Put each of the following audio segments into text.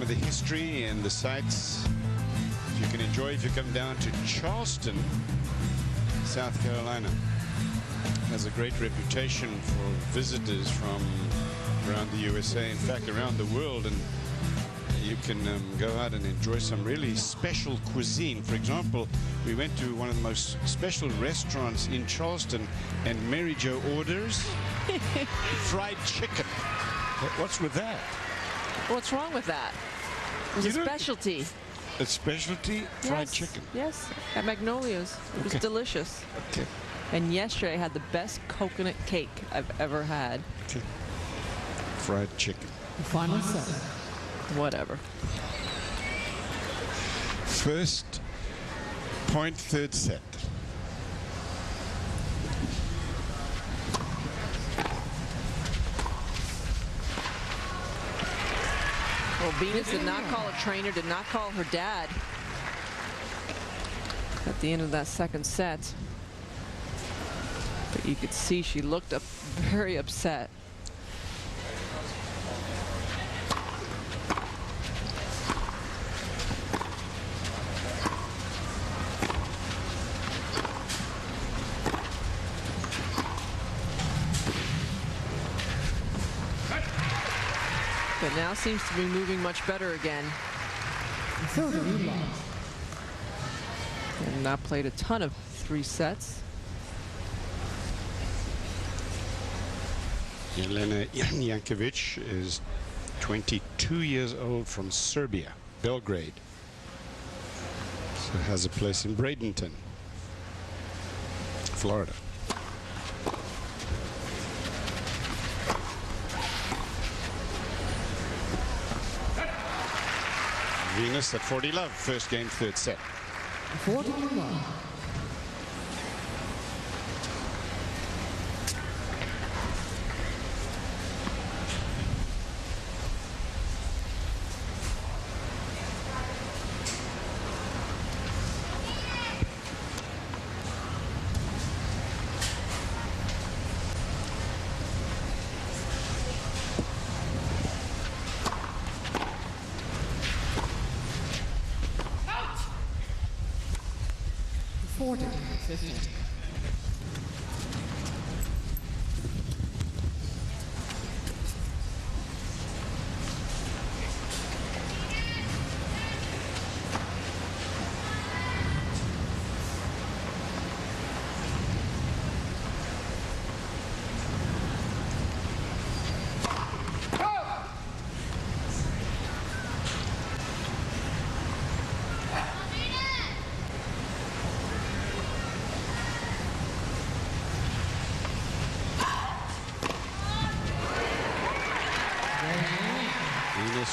some of the history and the sights you can enjoy if you come down to Charleston, South Carolina. It has a great reputation for visitors from around the USA, in fact around the world, and you can go out and enjoy some really special cuisine. For example, we went to one of the most special restaurants in Charleston, and Mary Jo orders fried chicken. What's with that? What's wrong with that? It was a specialty. A specialty? Fried chicken? Yes, at Magnolia's. It was delicious. Okay. And yesterday I had the best coconut cake I've ever had. Okay. Fried chicken. Final set. Whatever. First point, third set. Well, Venus did not call a trainer, did not call her dad at the end of that second set. But you could see she looked up very upset. But now seems to be moving much better again. And not played a ton of 3 sets. Jelena Jankovic is 22 years old, from Serbia, Belgrade. So has a place in Bradenton, Florida. Venus at 40 love, first game, third set. 40 love.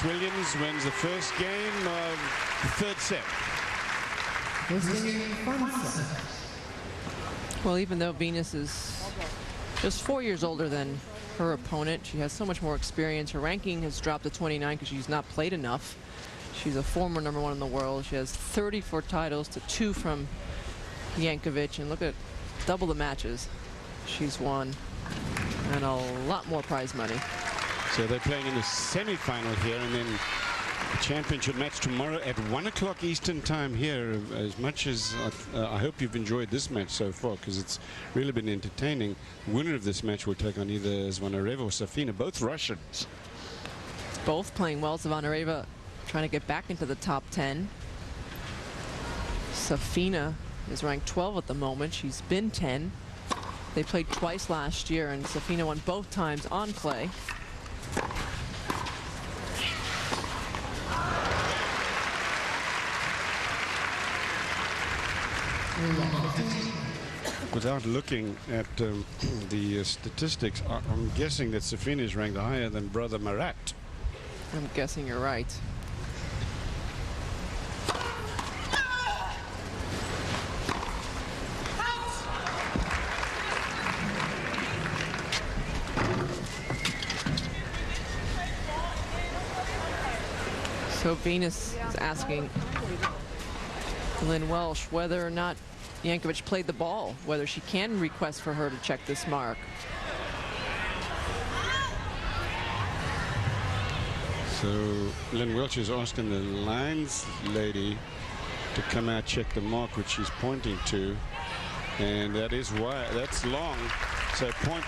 Williams wins the first game of the third set. Well, even though Venus is just 4 years older than her opponent, she has so much more experience. Her ranking has dropped to 29 because she's not played enough. She's a former #1 in the world. She has 34 titles to 2 from Jankovic, and look at double the matches she's won, and a lot more prize money. So they're playing in the semi-final here, and then the championship match tomorrow at 1 o'clock Eastern time here. As much as I hope you've enjoyed this match so far, because it's really been entertaining. The winner of this match will take on either Zvonareva or Safina, both Russians. Both playing well. Zvonareva trying to get back into the top 10. Safina is ranked 12 at the moment. She's been 10. They played twice last year, and Safina won both times on clay. Without looking at the statistics, I'm guessing that Safina is ranked higher than brother Marat. I'm guessing you're right. So Venus is asking Lynn Welsh whether or not Jankovic played the ball, whether she can request for her to check this mark. So Lynn Welch is asking the lines lady to come out, check the mark which she's pointing to, and that is why that's long. So point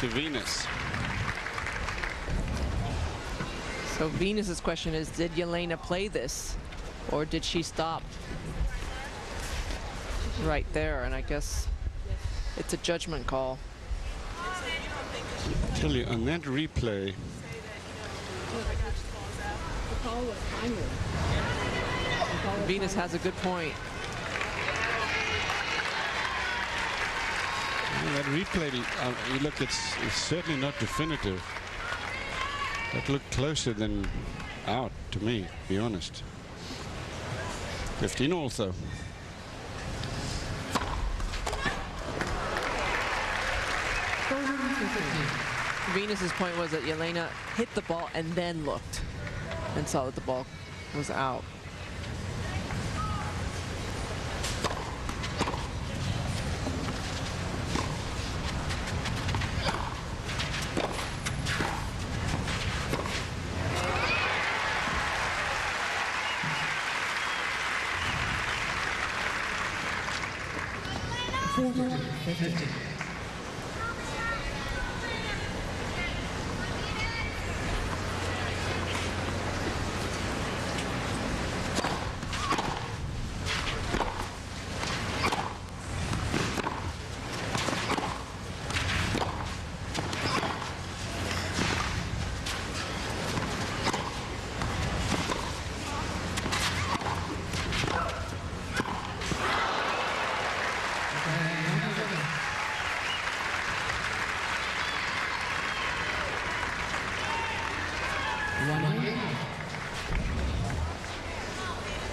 to Venus. So Venus's question is, did Jelena play this, or did she stop right there? And I guess it's a judgment call. I tell you, on that replay, Venus has a good point. that replay, you look, it's certainly not definitive. That looked closer than out to me, to be honest. 15 also. Venus's point was that Jelena hit the ball and then looked and saw that the ball was out.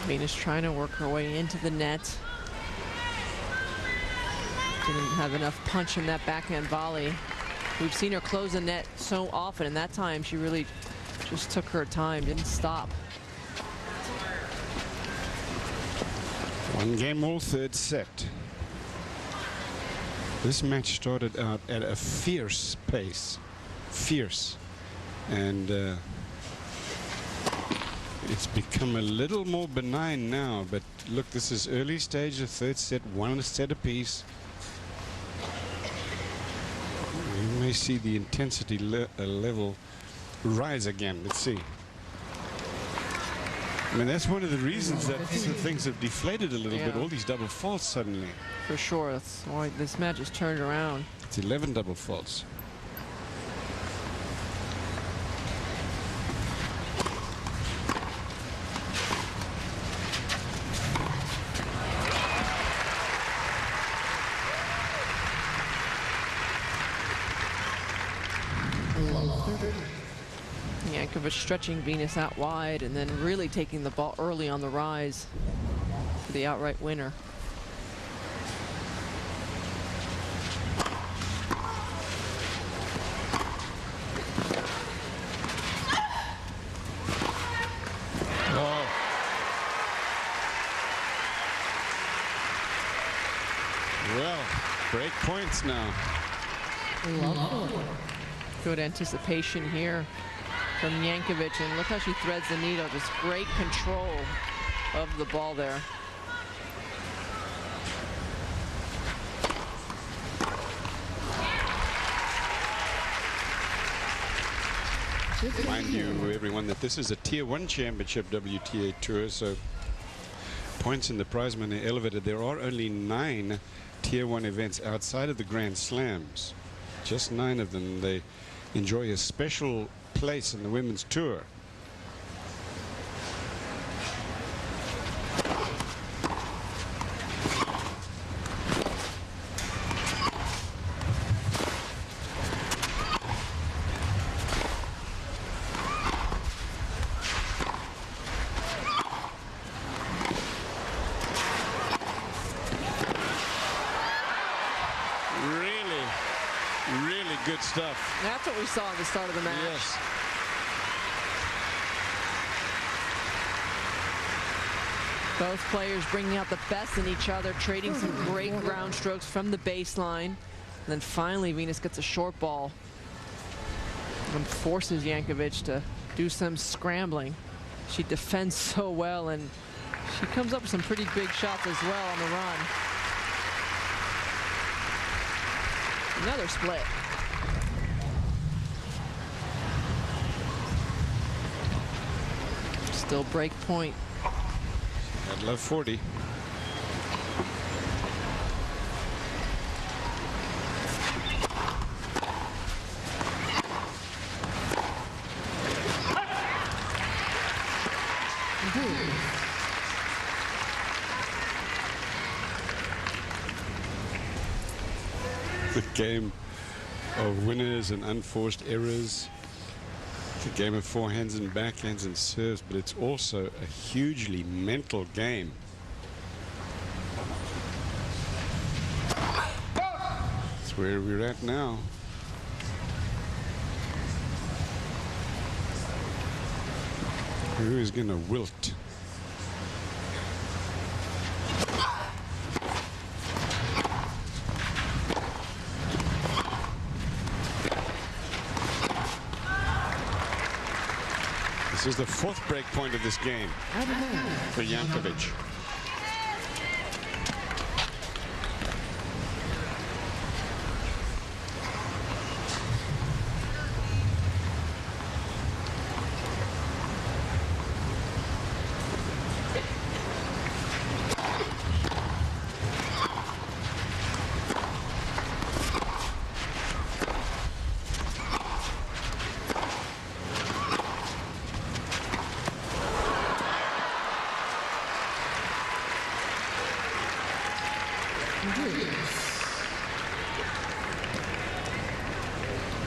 Venus trying to work her way into the net. Didn't have enough punch in that backhand volley. We've seen her close the net so often, and that time she really just took her time, didn't stop. One game all, third set. This match started out at a fierce pace. Fierce. And it's become a little more benign now, but look, this is early stage of third set, one set apiece. You may see the intensity level rise again. Let's see. I mean, that's one of the reasons that things have deflated a little bit, all these double faults suddenly. For sure, that's why this match has turned around. It's 11 double faults. Jankovic stretching Venus out wide and then really taking the ball early on the rise for the outright winner. Oh. Well, break points now. Good anticipation here from Jankovic, and look how she threads the needle. Just great control of the ball there. Mind you, everyone, that this is a Tier 1 championship WTA Tour, so points in the prize money elevated. There are only 9 Tier 1 events outside of the Grand Slams. Just 9 of them. They enjoy a special place in the women's tour. Really good stuff. That's what we saw at the start of the match. Yes. Both players bringing out the best in each other, trading some great ground strokes from the baseline. And then finally, Venus gets a short ball and forces Jankovic to do some scrambling. She defends so well, and she comes up with some pretty big shots as well on the run. Another split. Still break point. I'd love 40. The game of winners and unforced errors. It's a game of forehands and backhands and serves, but it's also a hugely mental game. That's where we're at now. Who is going to wilt? This is the fourth break point of this game for Jankovic.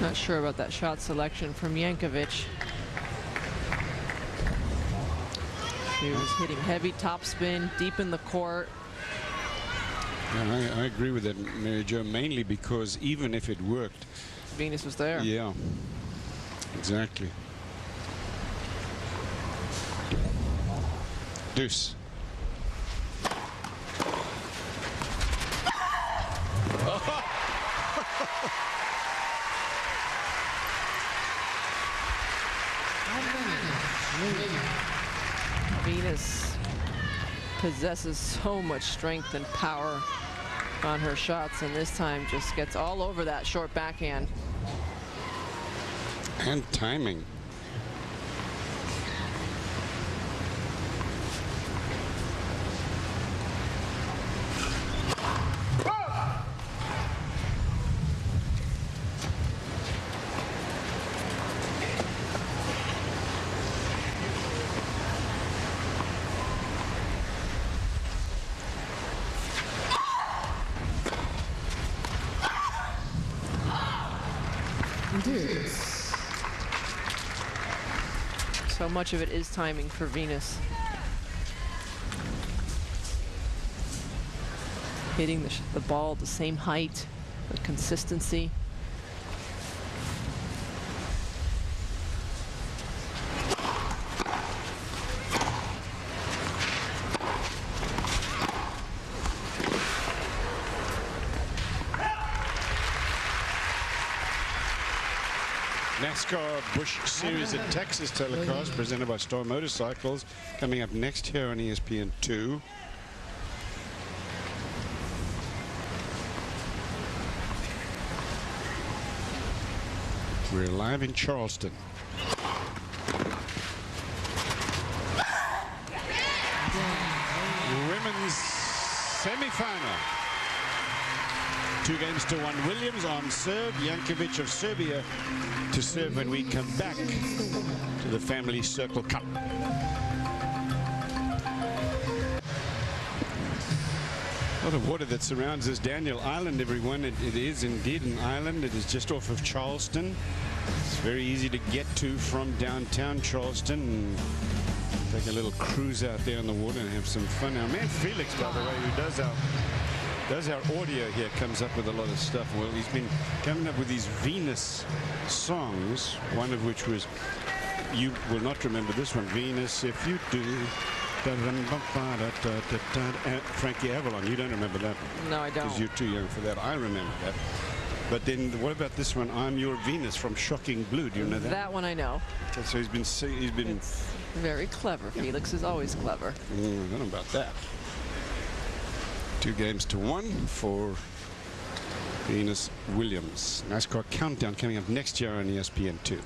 Not sure about that shot selection from Jankovic. She was hitting heavy topspin deep in the court. Yeah, I agree with that, Mary Jo, mainly because even if it worked, Venus was there. yeah, exactly. Deuce. Venus possesses so much strength and power on her shots, and this time just gets all over that short backhand. And timing. So much of it is timing for Venus. Hitting the ball at the same height, the consistency. NASCAR Busch Series at Texas telecast presented by Star Motorcycles coming up next here on ESPN2. We're live in Charleston. Women's semifinal. 2-1 Williams on serve. Jankovic of Serbia to serve when we come back to the Family Circle Cup. A lot of water that surrounds this Daniel Island, everyone. It is indeed an island. It is just off of Charleston. It's very easy to get to from downtown Charleston. Take a little cruise out there on the water and have some fun. Our man Felix, by the way, who does our audio here, comes up with a lot of stuff. Well, he's been coming up with these Venus songs, one of which was, you will not remember this one, Venus If You Do. Frankie Avalon, you don't remember that one? No, I don't. Because you're too young for that. I remember that. But then what about this one? I'm Your Venus from Shocking Blue. Do you know that? That one I know. Okay, so he's been It's very clever. Felix is always clever. I don't know about that. 2-1 for Venus Williams. NASCAR Countdown coming up next year on ESPN2.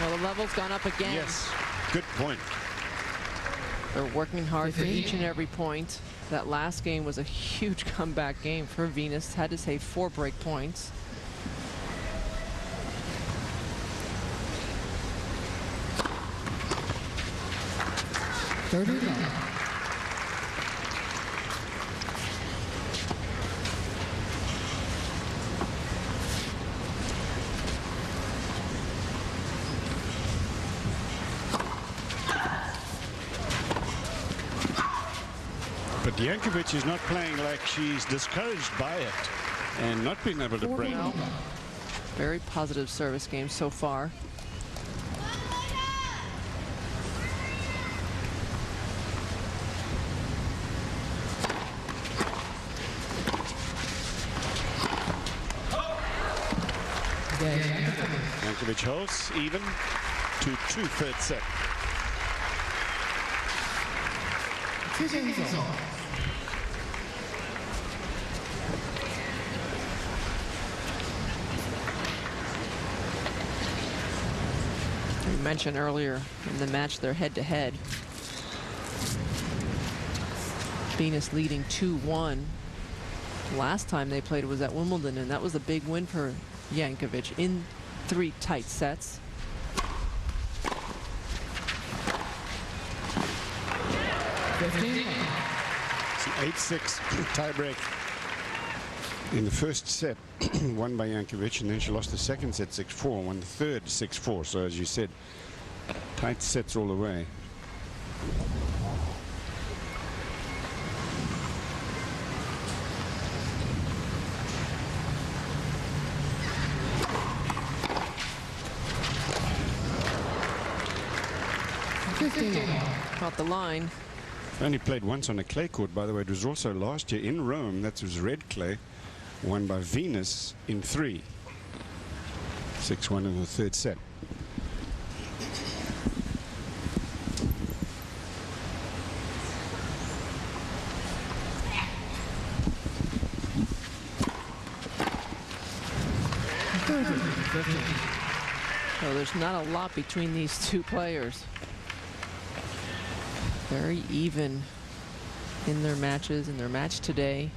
Well, the level's gone up again. Yes, good point. They're working hard for each and every point. That last game was a huge comeback game for Venus. Had to save 4 break points. But Jankovic is not playing like she's discouraged by it and not being able to break. No. Very positive service game so far. Jankovic holds even to 2 third set. We mentioned earlier in the match they're head-to-head. Venus leading 2-1. Last time they played was at Wimbledon, and that was a big win for Jankovic in 3 tight sets. It's an 8-6 tiebreak in the first set, won by Jankovic, and then she lost the second set 6-4, won the third 6-4. So as you said, tight sets all the way. Caught the line. Only played once on a clay court, by the way. It was also last year in Rome. That was red clay, won by Venus in 3. 6-1 in the third set. So there's not a lot between these 2 players. Very even in their matches, in their match today.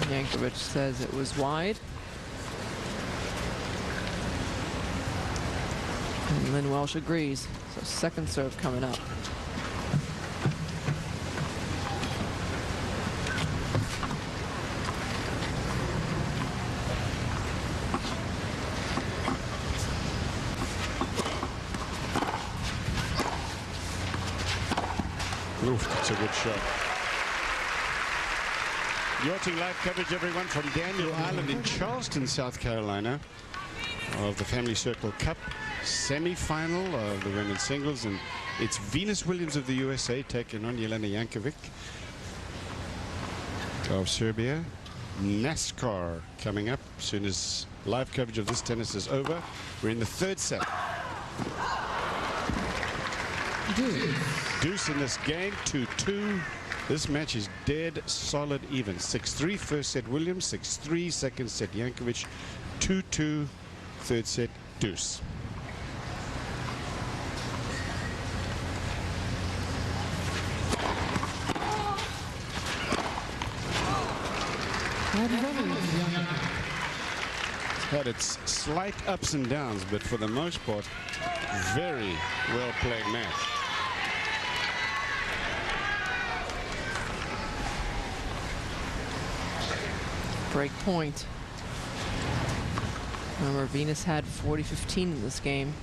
Jankovic says it was wide. And Lynn Welsh agrees. So second serve coming up. Oof, that's a good shot. Yachting live coverage, everyone, from Daniel Island in Charleston, South Carolina, of the Family Circle Cup semi-final of the women's singles, and it's Venus Williams of the USA taking on Jelena Jankovic of Serbia. NASCAR coming up as soon as live coverage of this tennis is over. We're in the third set. Deuce. Deuce in this game, 2-2. This match is dead solid even. 6-3 first set Williams, 6-3 second set Jankovic, 2-2 third set Deuce. It's had its slight ups and downs, but for the most part, very well played match. Break point. Remember, Venus had 40-15 in this game.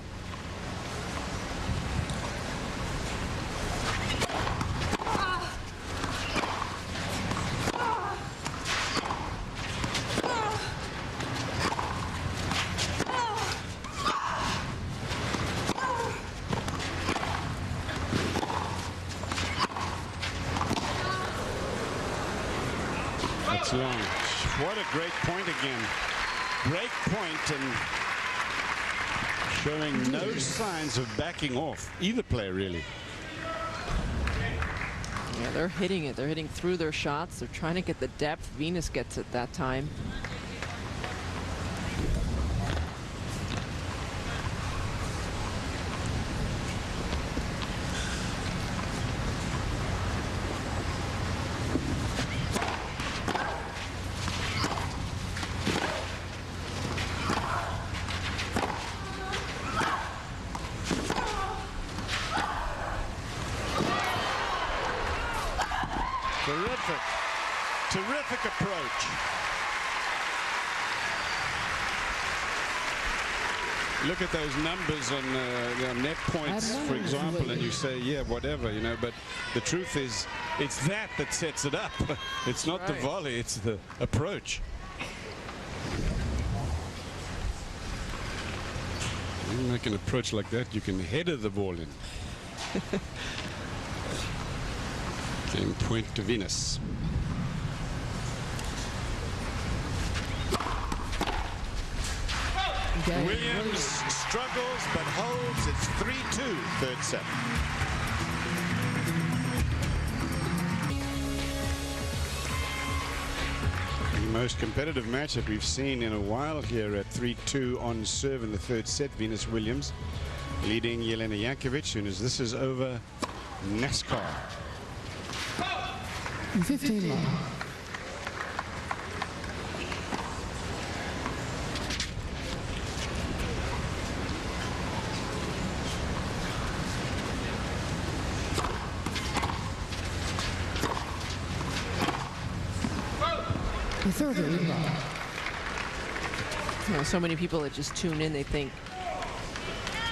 That's long. What a great point again. Great point, and showing no signs of backing off. Either player, really. Yeah, they're hitting it. They're hitting through their shots. They're trying to get the depth Venus gets at that time. Terrific. Terrific approach. Look at those numbers on net points, for example, and you say, yeah, whatever, you know, but the truth is, it's that sets it up. It's not the volley, it's the approach. You make an approach like that, you can header the ball in. Game point to Venus. Williams struggles but holds. It's 3-2 third set. The most competitive match that we've seen in a while here at 3-2 on serve in the third set. Venus Williams leading Jelena Jankovic. Soon as this is over, NASCAR. 15 love. The third love. You know, so many people that just tune in, they think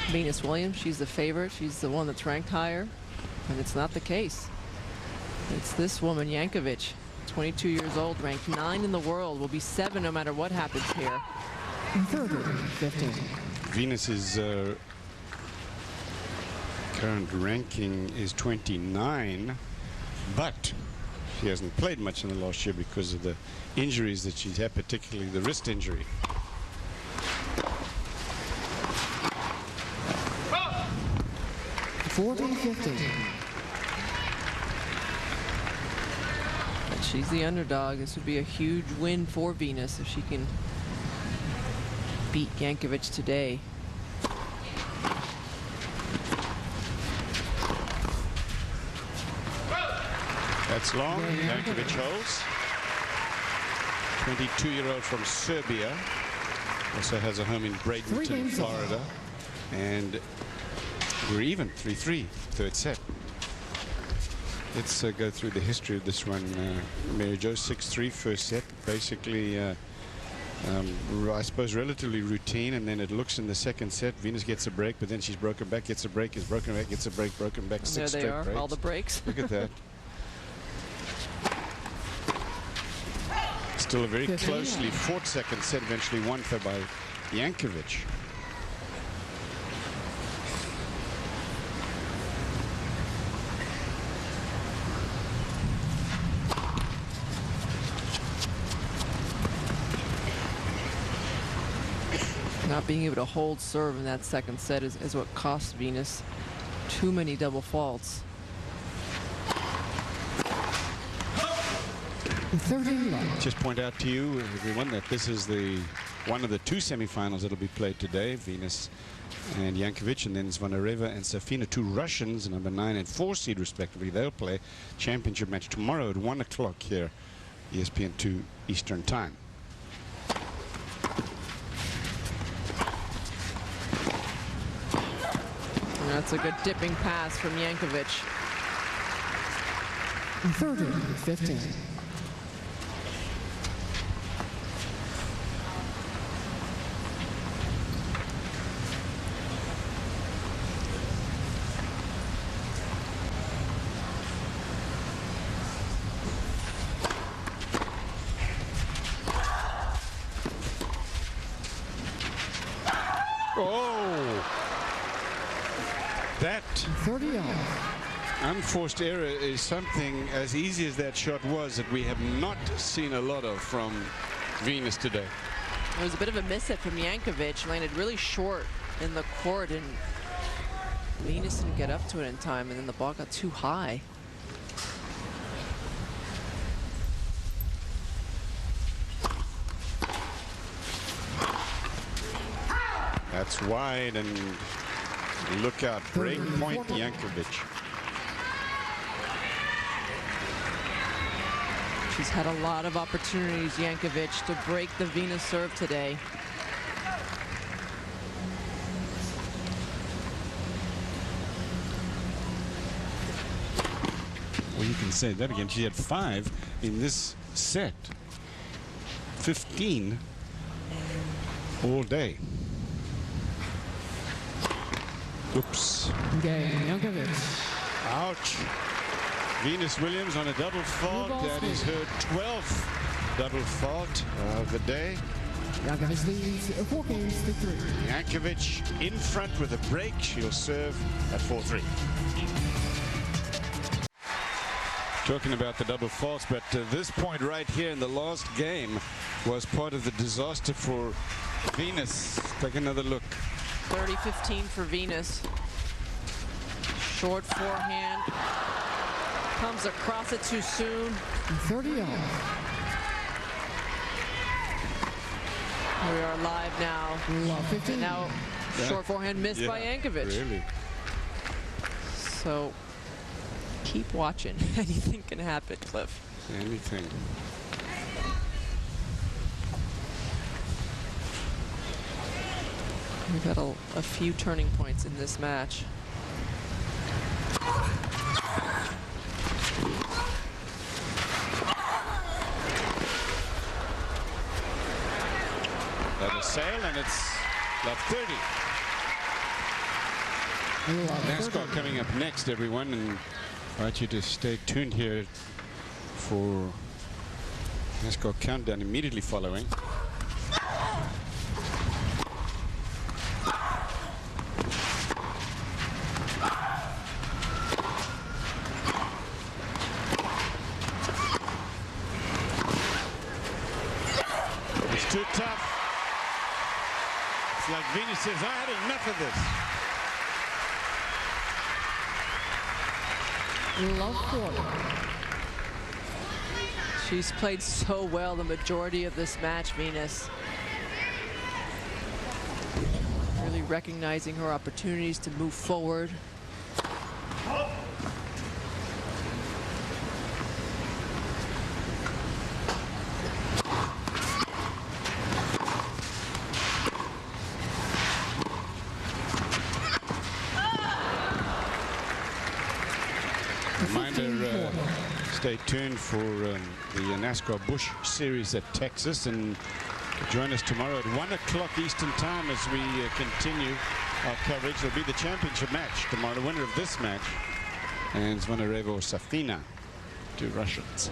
Venus Williams, she's the favorite, she's the one that's ranked higher, and it's not the case. It's this woman, Jankovic, 22 years old, ranked 9 in the world, will be 7 no matter what happens here. 15. Venus's current ranking is 29, but she hasn't played much in the last year because of the injuries that she's had, particularly the wrist injury. But she's the underdog. This would be a huge win for Venus if she can beat Jankovic today. That's long. Jankovic holds. 22-year-old from Serbia. Also has a home in Bradenton, Florida. And we're even, 3-3, third set. Let's go through the history of this one. Mary Jo, 6-3, first set. Basically, I suppose relatively routine, and then it looks in the second set. Venus gets a break, but then she's broken back, gets a break, is broken back, gets a break, broken back, 6 straight breaks. There they are, all the breaks. Look at that. Still a very closely fought second set, eventually won by Jankovic. Not being able to hold serve in that second set is what cost Venus Too many double faults. 13 love. Just point out to you, everyone, that this is one of the two semifinals that'll be played today. Venus and Jankovic, and then Zvonareva and Safina, two Russians, number 9 and 4 seed respectively. They'll play championship match tomorrow at 1 o'clock here, ESPN 2 Eastern Time. And that's a good dipping pass from Jankovic. 30-15. Oh! That 30 off. unforced error is something as easy as that shot was that we have not seen a lot of from Venus today. It was a bit of a miss hit from Jankovic. Landed really short in the court, and Venus didn't get up to it in time, and then the ball got too high. That's wide, and look out, break point Jankovic. She's had a lot of opportunities, Jankovic, to break the Venus serve today. Well, you can say that again. She had 5 in this set. 15 all day. Oops. Game, Jankovic. Ouch. Venus Williams on a double fault. That is her 12th double fault of the day. Jankovic leads 4 games to 3. Jankovic in front with a break. She'll serve at 4-3. Talking about the double faults, but this point right here in the last game was part of the disaster for Venus. Take another look. 30-15 for Venus. Short forehand. Comes across it too soon. 30 off. We are live now. Love 15. And now short forehand missed by Jankovic. Really? So keep watching. Anything can happen, Cliff. Anything. We've had a few turning points in this match. Let it sail, and it's love 30. NASCAR coming up next, everyone, and I want you to stay tuned here for NASCAR countdown immediately following. It's too tough. It's like Venus says, I had enough of this. Love 40. She's played so well the majority of this match, Venus. Really recognizing her opportunities to move forward. Reminder, stay tuned for the NASCAR Busch Series at Texas, and join us tomorrow at 1 o'clock Eastern Time as we continue our coverage. It'll be the championship match tomorrow. The winner of this match, and Zvonareva or Safina, 2 Russians.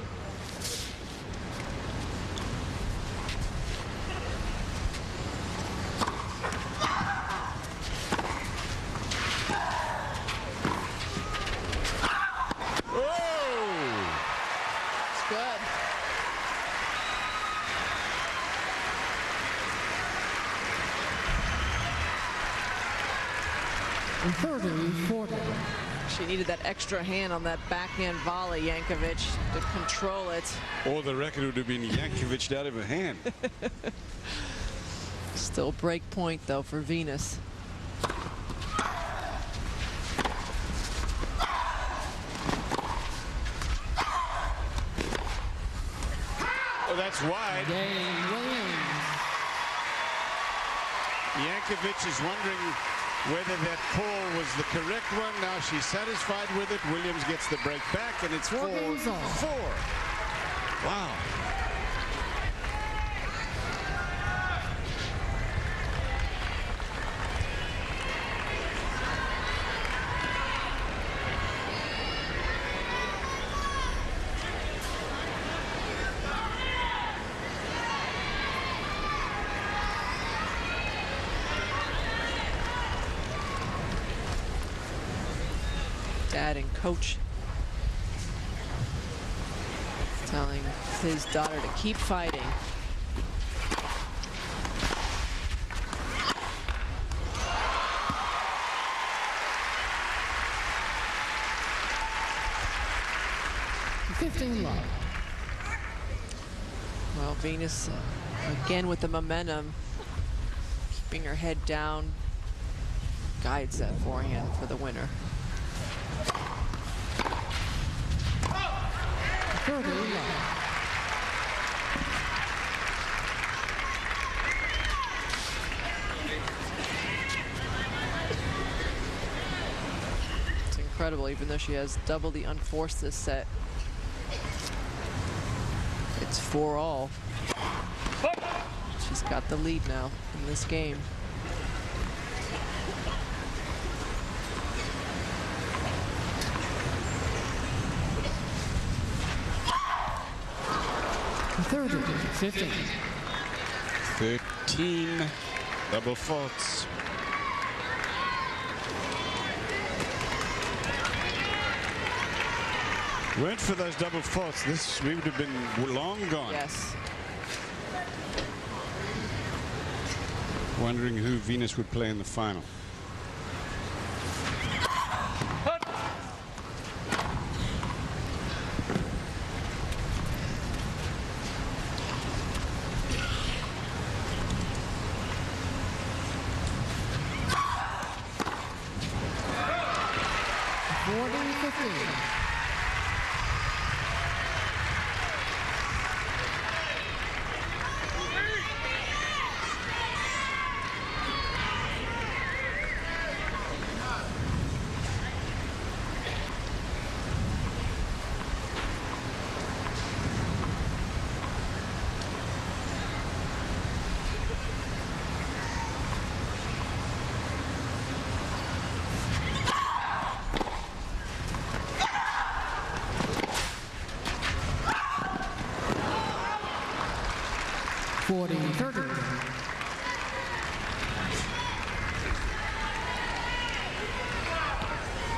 and 30-40. She needed that extra hand on that backhand volley, Jankovic, to control it. Or the record would have been Jankovic out of her hand. Still break point, though, for Venus. Oh, that's wide. Game Williams. Jankovic is wondering whether that call was the correct one. Now she's satisfied with it. Williams gets the break back, and it's 4-4. Wow. Dad and coach telling his daughter to keep fighting. Well, Venus again with the momentum, keeping her head down, guides that forehand for the winner. 30 love. It's incredible, even though she has double the unforced this set. It's 4-all. She's got the lead now in this game. Third, 15. 13 double faults. Weren't for those double faults, this we would have been long gone. Yes. Wondering who Venus would play in the final.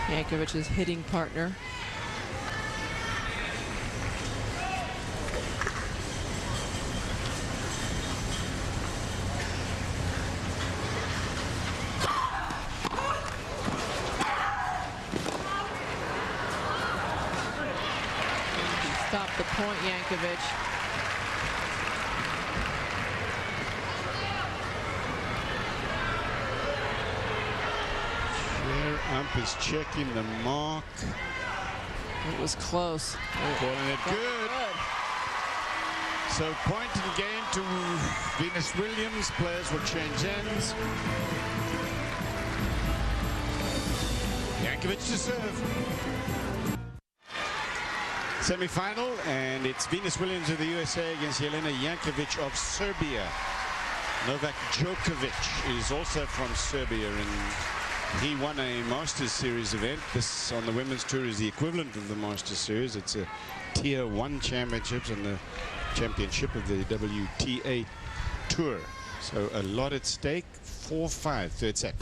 Jankovic's hitting partner. Stop the point, Jankovic. Ump is checking the mark. It was close. Calling it good. So point in game to Venus Williams. Players will change ends. Jankovic to serve. Semi-final, and it's Venus Williams of the USA against Jelena Jankovic of Serbia. Novak Djokovic is also from Serbia, and he won a Masters Series event. This on the women's tour is the equivalent of the Masters Series. It's a Tier 1 championships and the championship of the WTA Tour. So a lot at stake. 4-5, third set.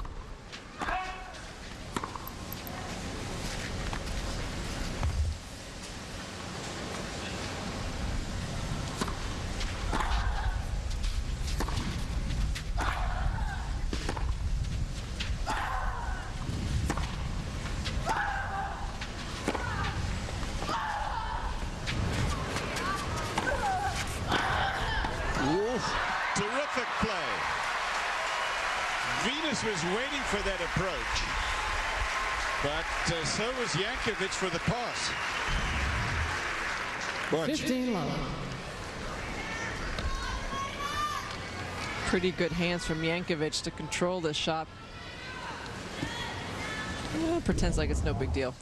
Terrific play. Venus was waiting for that approach, but so was Jankovic for the pass. Watch. 15 love. Pretty good hands from Jankovic to control this shot. Pretends like it's no big deal.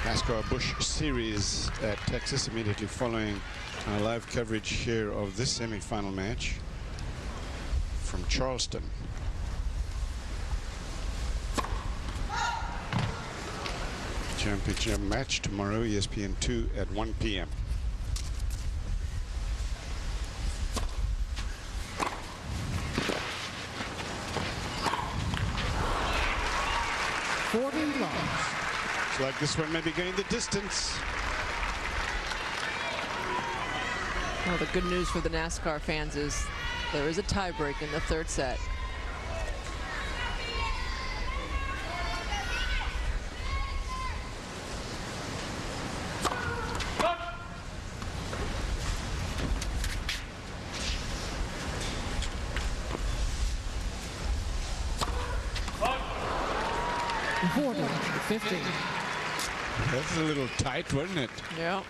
NASCAR Busch Series at Texas, immediately following our live coverage here of this semifinal match from Charleston. Championship match tomorrow, ESPN 2 at 1 p.m. Looks like this one may be going the distance. Well, the good news for the NASCAR fans is there is a tiebreak in the third set. That's a little tight, wasn't it? Yeah.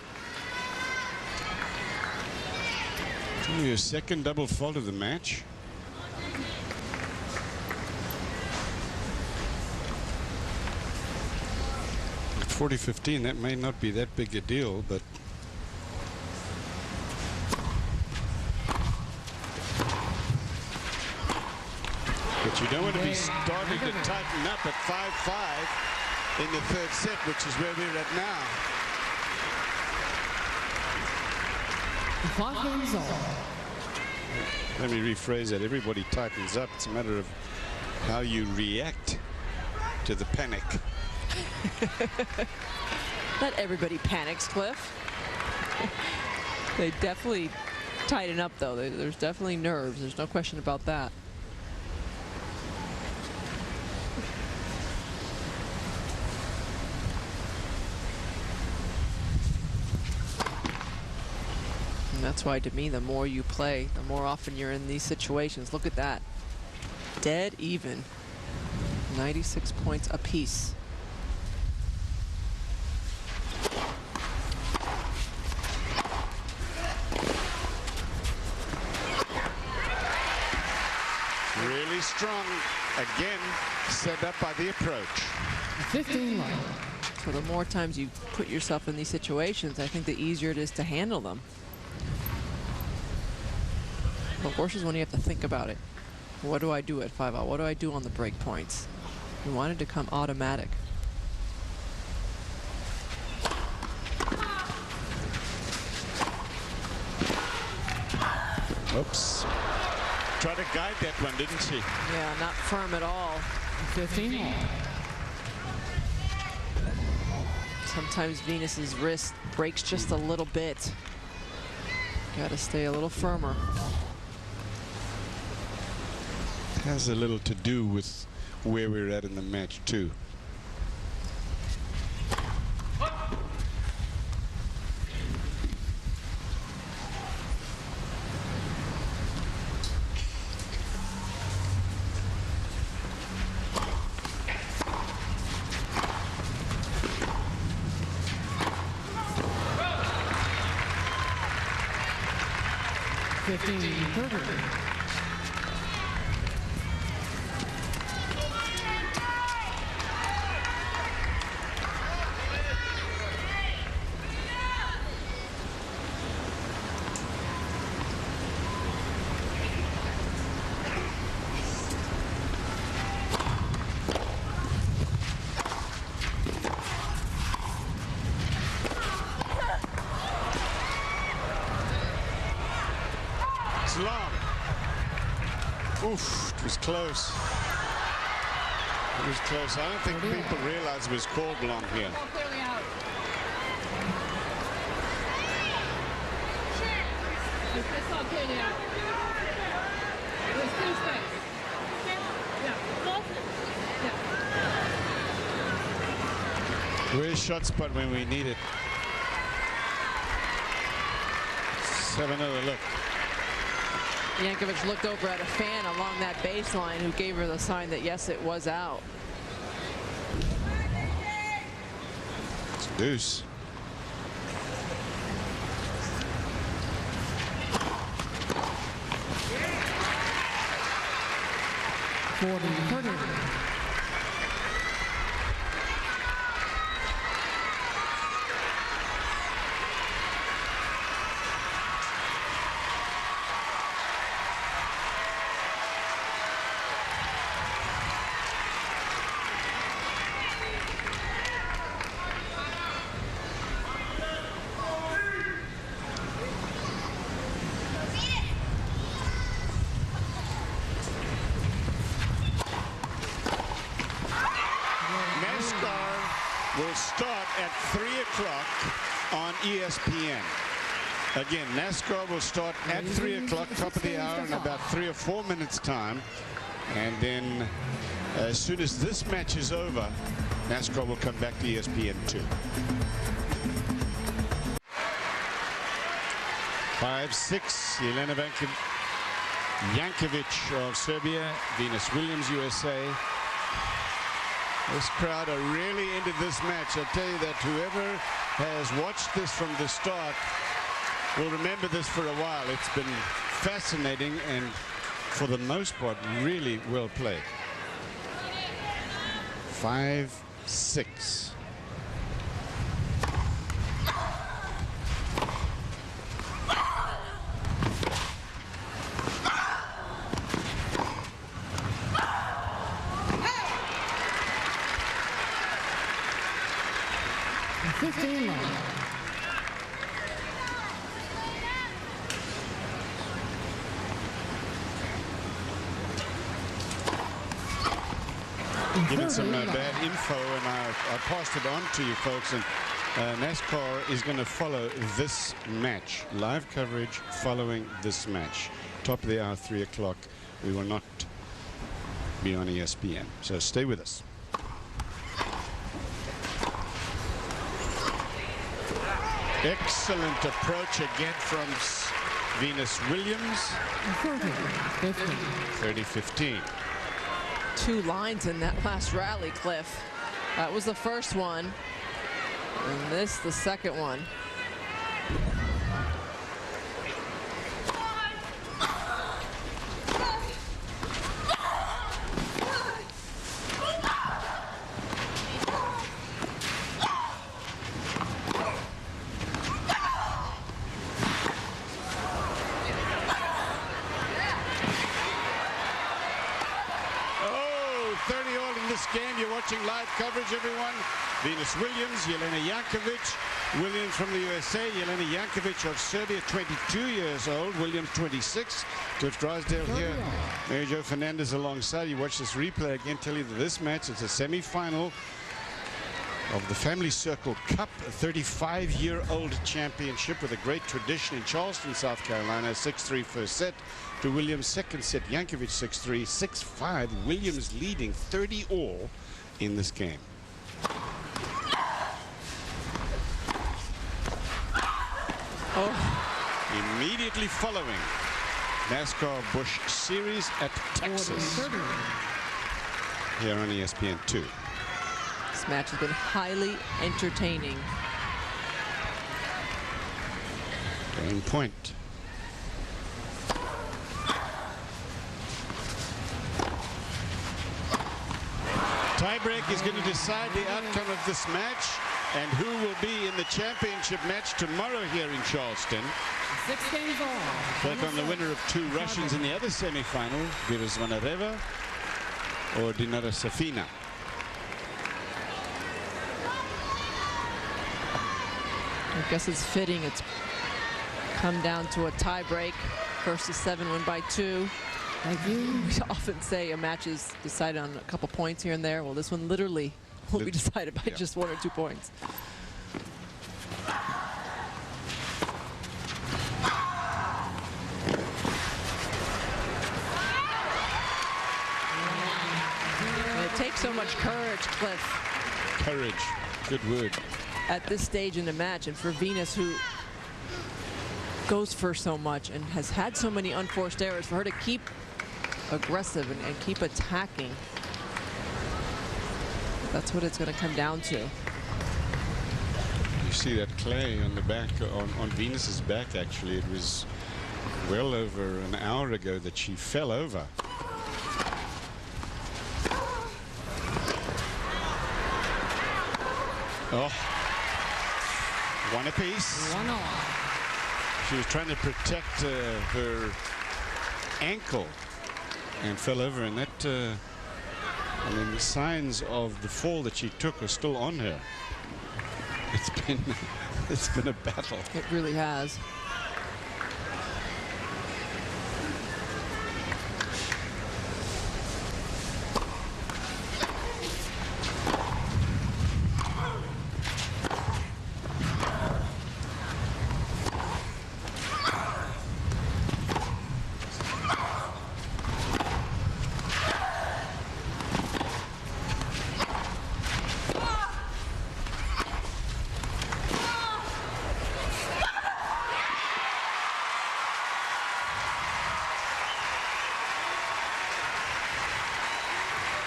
Only your second double fault of the match. At 40-15, that may not be that big a deal, but you don't want to be starting to tighten up at 5-5 in the third set, which is where we're at now. 5 games all. Let me rephrase that. Everybody tightens up. It's a matter of how you react to the panic. Not everybody panics, Cliff. They definitely tighten up, though. There's definitely nerves. There's no question about that. And that's why, to me, the more you play, the more often you're in these situations. Look at that. Dead even. 96 points apiece. Really strong. Again, set up by the approach. 15 love. So the more times you put yourself in these situations, I think the easier it is to handle them. The worst is when you have to think about it. What do I do at 5-0? What do I do on the break points? You want it to come automatic. Oops. Tried to guide that one, didn't she? Yeah, not firm at all. 15 all. Sometimes Venus's wrist breaks just a little bit. Got to stay a little firmer. Has a little to do with where we're at in the match, too. Long. Oof, it was close. It was close. I don't think people realize it was called long here. Where's shot spot when we need it? Let's have another look. Jankovic looked over at a fan along that baseline who gave her the sign that yes, it was out. It's deuce. Will start at 3 o'clock on ESPN. Again, NASCAR will start at 3 o'clock, top of the hour, in about 3 or 4 minutes time. And then as soon as this match is over, NASCAR will come back to ESPN 2. 5-6, Jelena Jankovic of Serbia, Venus Williams, USA. This crowd are really into this match. I tell you that whoever has watched this from the start will remember this for a while. It's been fascinating and, for the most part, really well played. 5-6. Given some bad info, and I passed it on to you folks, and NASCAR is going to follow this match. Live coverage following this match. Top of the hour, 3 o'clock. We will not be on ESPN, so stay with us. Excellent approach again from Venus Williams. 30-15. 2 lines in that last rally, Cliff. That was the first one, and this the second one. Live coverage, everyone. Venus Williams, Jelena Jankovic. Williams from the USA, Jelena Jankovic of Serbia, 22 years old. Williams, 26. Cliff Drysdale here. Mary Jo Fernandez alongside. You watch this replay again. Tell you that this match is a semi-final of the Family Circle Cup, a 35-year-old championship with a great tradition in Charleston, South Carolina. 6-3 first set to Williams. Second set, Jankovic 6-3, 6-5. Williams leading 30-all in this game. Immediately following NASCAR Busch Series at Texas here on ESPN 2. This match has been highly entertaining. Game point. Tiebreak is going to decide the outcome of this match and who will be in the championship match tomorrow here in Charleston. 6 games on. Take on the winner of 2 Russians in the other semifinal, Vera Zvonareva or Dinara Safina. I guess it's fitting. It's come down to a tiebreak. First to 7, win by 2. Thank you. We often say a match is decided on a couple points here and there. Well, this one literally will be decided by just 1 or 2 points. cliff. Courage. Good word. At this stage in the match, and for Venus, who goes for so much and has had so many unforced errors, for her to keep aggressive and keep attacking, that's what it's going to come down to. You see that clay on the back, on Venus's back, actually. It was well over an hour ago that she fell over. Oh, one apiece. 1-all. She was trying to protect her ankle and fell over, and that, I mean, the signs of the fall that she took are still on her. It's been a battle. It really has.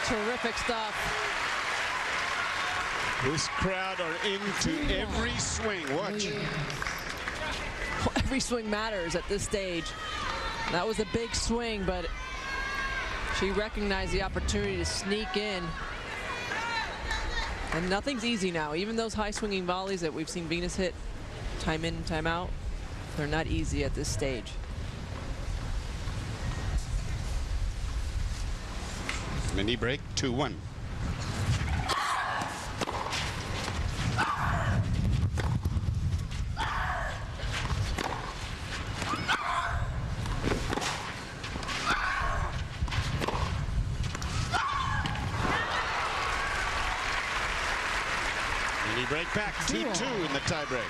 Terrific stuff. This crowd are into every swing. Watch. Every swing matters at this stage. That was a big swing, but she recognized the opportunity to sneak in. And nothing's easy now. Even those high swinging volleys that we've seen Venus hit time in, time out, they're not easy at this stage. Mini break, 2-1. Mini break back, 2-2 in the tie break.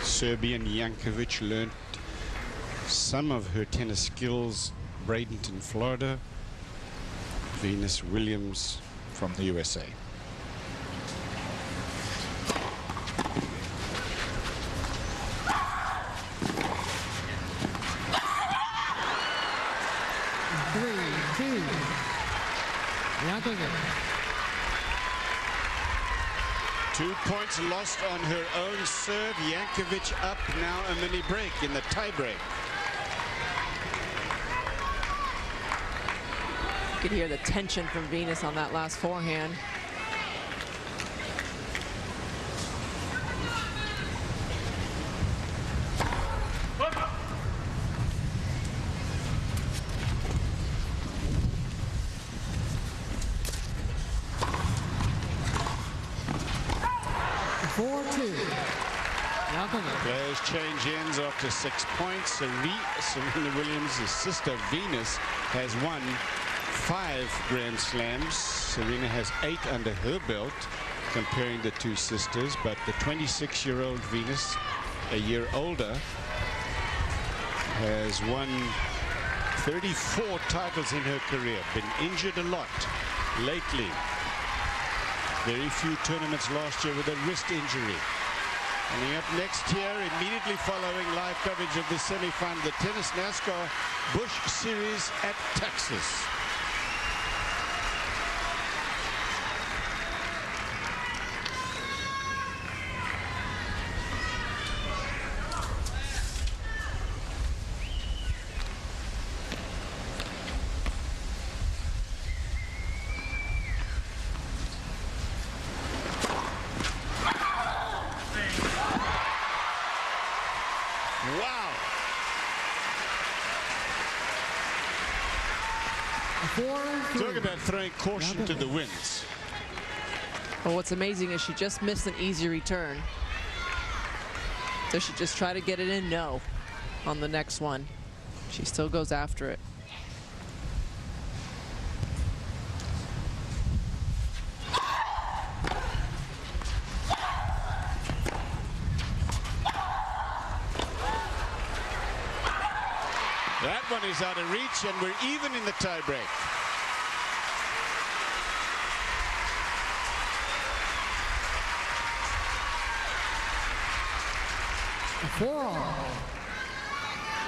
Serbian Jankovic learned some of her tennis skills, Bradenton, Florida. Venus Williams from the USA. Jankovic. 2 points lost on her own serve. Jankovic up now, a mini break in the tie break. You could hear the tension from Venus on that last forehand. Players change ends after 6 points. Serena Williams' sister Venus has won 5 Grand Slams. Serena has 8 under her belt, comparing the two sisters. But the 26-year-old Venus, a year older, has won 34 titles in her career. Been injured a lot lately. Very few tournaments last year with a wrist injury. Coming up next here, immediately following live coverage of the semifinal, the Tennis NASCAR Busch Series at Texas. Talk about throwing caution to the winds. Well, what's amazing is she just missed an easy return. Does she just try to get it in? No. On the next one, she still goes after it. That one one is out of reach, and we're even in the tiebreak.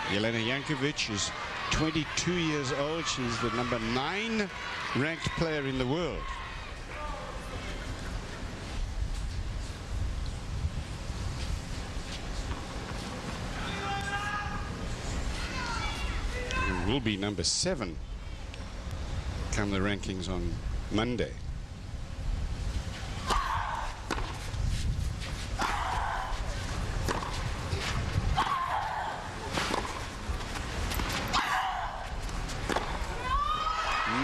Jelena Jankovic is 22 years old. She's the number 9 ranked player in the world. And will be number 7 come the rankings on Monday.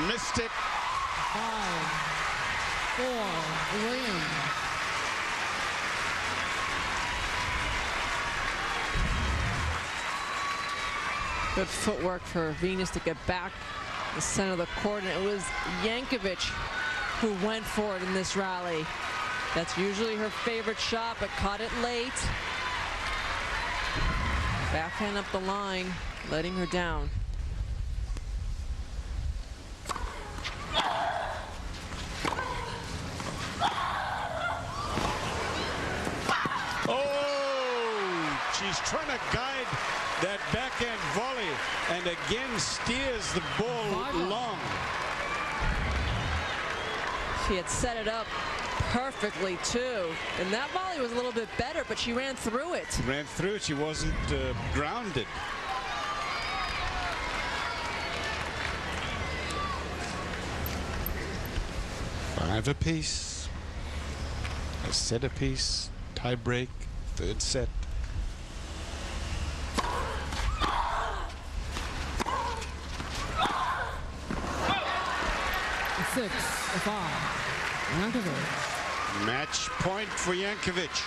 Missed it. 5-4, Williams. Good footwork for Venus to get back the center of the court, and it was Jankovic who went for it in this rally. That's usually her favorite shot, but caught it late. Backhand up the line, letting her down. She's trying to guide that backhand volley and again steers the ball long. She had set it up perfectly too, and that volley was a little bit better, but she ran through it. Ran through it. She wasn't grounded. Five apiece. A set apiece. Tie break. Third set. 6-5, Jankovic. Match point for Jankovic.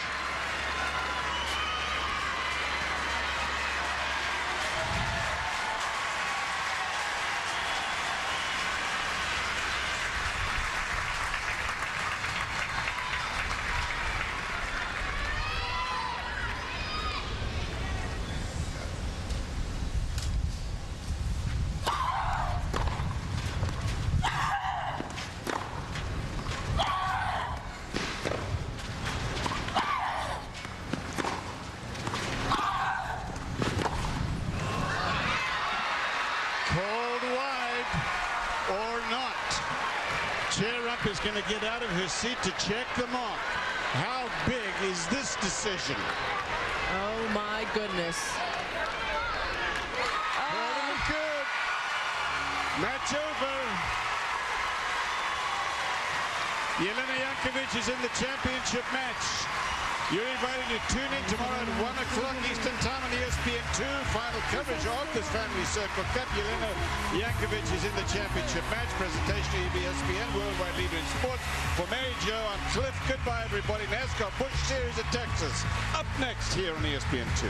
Chair up is going to get out of her seat to check the mark. How big is this decision? Oh my goodness. Oh, good. Match over. Jelena Jankovic is in the championship match. You're invited to tune in tomorrow at 1 o'clock Eastern Time on ESPN2. Final coverage of this Family Circle Cup. Jelena Jankovic is in the championship match. Presentation to ESPN, worldwide leader in sports. For Mary Jo, I'm Cliff. Goodbye, everybody. NASCAR Busch Series at Texas. Up next here on ESPN2.